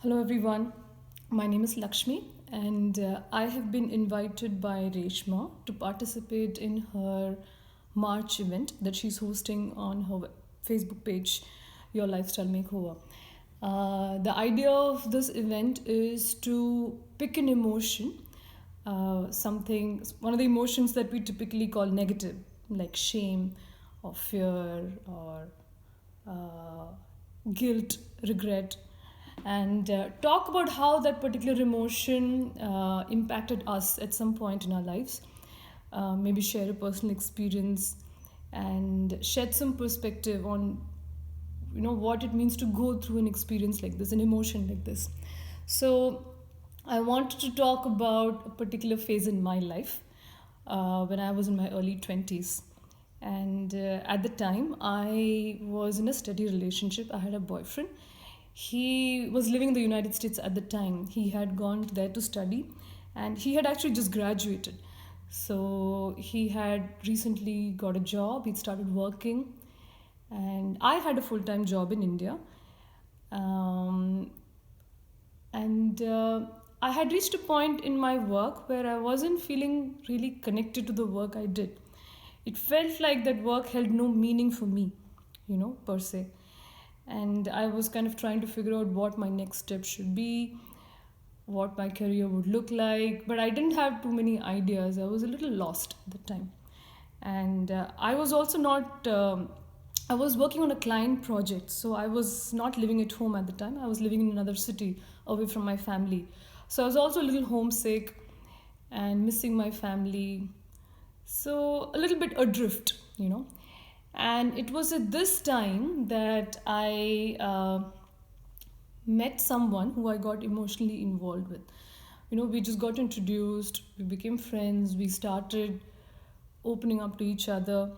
Hello everyone, my name is Lakshmi and I have been invited by Reshma to participate in her March event that she's hosting on her Facebook page, Your Lifestyle Makeover. The idea of this event is to pick an emotion, one of the emotions that we typically call negative, like shame or fear or uh, guilt, regret, and talk about how that particular emotion impacted us at some point in our lives. Maybe share a personal experience and shed some perspective on what it means to go through an experience like this, an emotion like this. So I wanted to talk about a particular phase in my life when I was in my early 20s. And at the time, I was in a steady relationship. I had a boyfriend. He was living in the United States at the time. He had gone there to study and he had actually just graduated. So he had recently got a job, he'd started working, and I had a full time job in India. Um, and I had reached a point in my work where I wasn't feeling really connected to the work I did. It felt like that work held no meaning for me, per se. And I was kind of trying to figure out what my next step should be, what my career would look like, but I didn't have too many ideas. I was a little lost at the time. And I was also not, I was working on a client project, so I was not living at home at the time. I was living in another city away from my family. So I was also a little homesick and missing my family. So a little bit adrift. And it was at this time that I met someone who I got emotionally involved with. We just got introduced, we became friends, we started opening up to each other.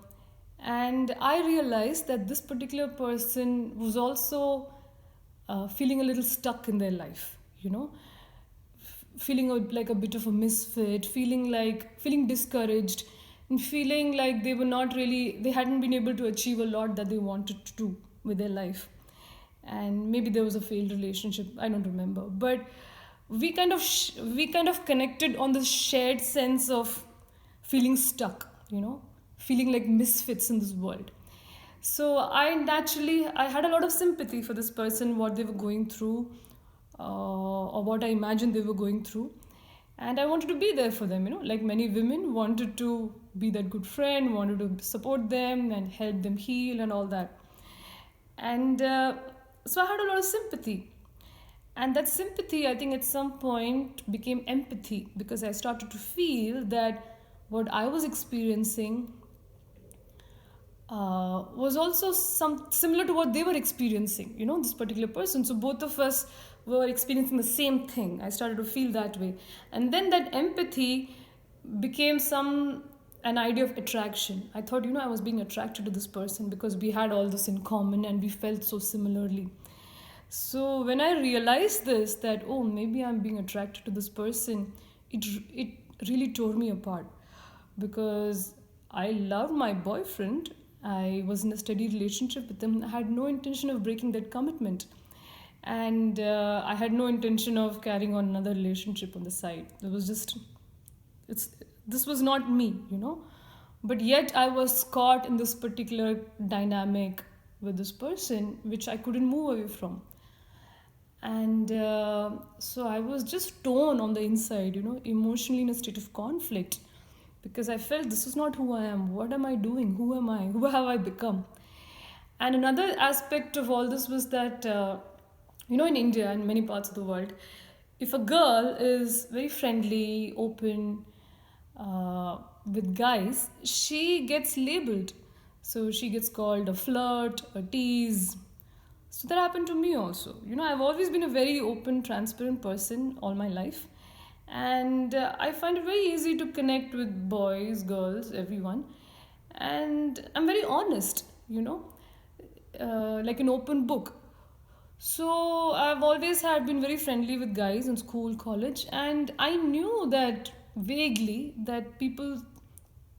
And I realized that this particular person was also feeling a little stuck in their life, feeling like a bit of a misfit, feeling discouraged, and feeling like they hadn't been able to achieve a lot that they wanted to do with their life. And maybe there was a failed relationship, I don't remember, but we kind of connected on this shared sense of feeling stuck, feeling like misfits in this world. So I had a lot of sympathy for this person, what they were going through, or what I imagined they were going through. And I wanted to be there for them, like many women wanted to be that good friend, wanted to support them and help them heal and all that. And so I had a lot of sympathy. And that sympathy, I think, at some point became empathy, because I started to feel that what I was experiencing was also some similar to what they were experiencing, this particular person. So both of us were experiencing the same thing. I started to feel that way. And then that empathy became an idea of attraction. I thought, I was being attracted to this person because we had all this in common and we felt so similarly. So when I realized this, that, oh, maybe I'm being attracted to this person, it really tore me apart, because I loved my boyfriend. I was in a steady relationship with him. I had no intention of breaking that commitment. And I had no intention of carrying on another relationship on the side. This was not me. But yet I was caught in this particular dynamic with this person, which I couldn't move away from. And so I was just torn on the inside, emotionally in a state of conflict, because I felt this is not who I am. What am I doing? Who am I? Who have I become? And another aspect of all this was that, in India and many parts of the world, if a girl is very friendly, open with guys, she gets labeled. So she gets called a flirt, a tease. So that happened to me also. I've always been a very open, transparent person all my life. And I find it very easy to connect with boys, girls, everyone. And I'm very honest, like an open book. So I've always had been very friendly with guys in school, college, and I knew that vaguely that people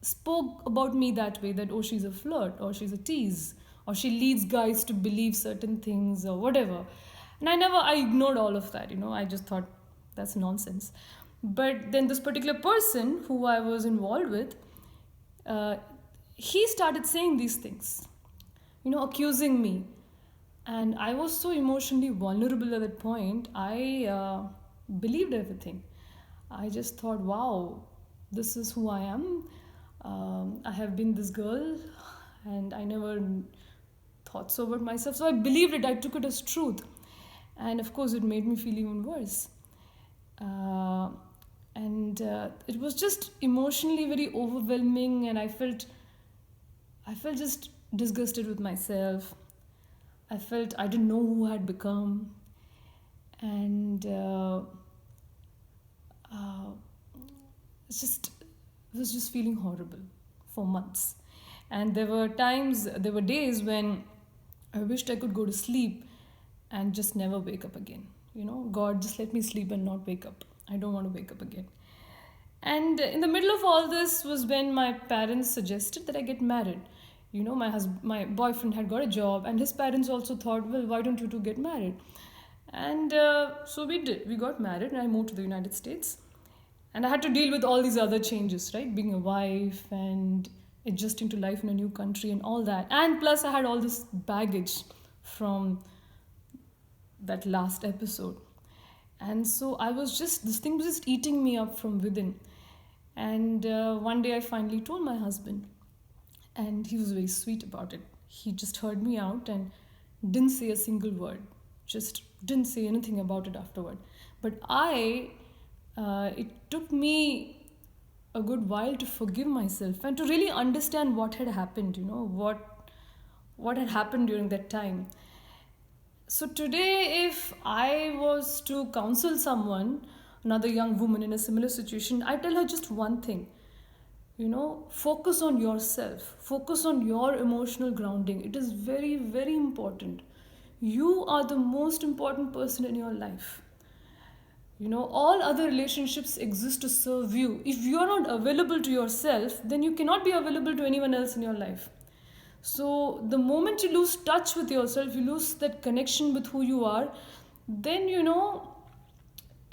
spoke about me that way, that, oh, she's a flirt, or she's a tease, or she leads guys to believe certain things, or whatever. And I ignored all of that, I just thought that's nonsense. But then this particular person who I was involved with, uh, he started saying these things, accusing me. And I was so emotionally vulnerable at that point. I believed everything. I just thought, wow, this is who I am. I have been this girl, and I never thought so about myself. So I believed it, I took it as truth. And of course, it made me feel even worse. Uh, and it was just emotionally very overwhelming, and I felt just disgusted with myself. I felt I didn't know who I had become, and uh, it's just I was just feeling horrible for months. And there were days when I wished I could go to sleep and just never wake up again. God, just let me sleep and not wake up. I don't want to wake up again. And in the middle of all this was when my parents suggested that I get married. My boyfriend had got a job, and his parents also thought, well, why don't you two get married? And so we did. We got married, and I moved to the United States. And I had to deal with all these other changes, right? Being a wife and adjusting to life in a new country and all that. And plus, I had all this baggage from that last episode. And so this thing was just eating me up from within. And one day I finally told my husband, and he was very sweet about it. He just heard me out and didn't say a single word, just didn't say anything about it afterward. But it took me a good while to forgive myself and to really understand what had happened, what had happened during that time. So today, if I was to counsel someone, another young woman in a similar situation, I tell her just one thing. Focus on yourself, focus on your emotional grounding. It is very, very important. You are the most important person in your life. All other relationships exist to serve you. If you are not available to yourself, then you cannot be available to anyone else in your life. So the moment you lose touch with yourself, you lose that connection with who you are, then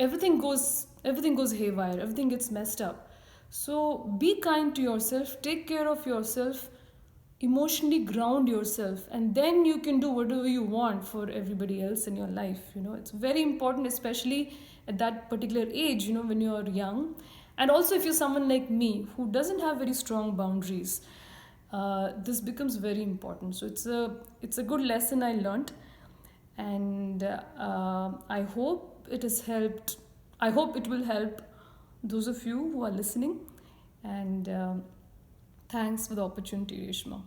everything goes haywire, everything gets messed up. So be kind to yourself, take care of yourself, emotionally ground yourself, and then you can do whatever you want for everybody else in your life. It's very important, especially at that particular age, when you're young. And also, if you're someone like me who doesn't have very strong boundaries, this becomes very important. So it's a good lesson I learned, and I hope it has helped. I hope it will help those of you who are listening. And thanks for the opportunity, Reshma.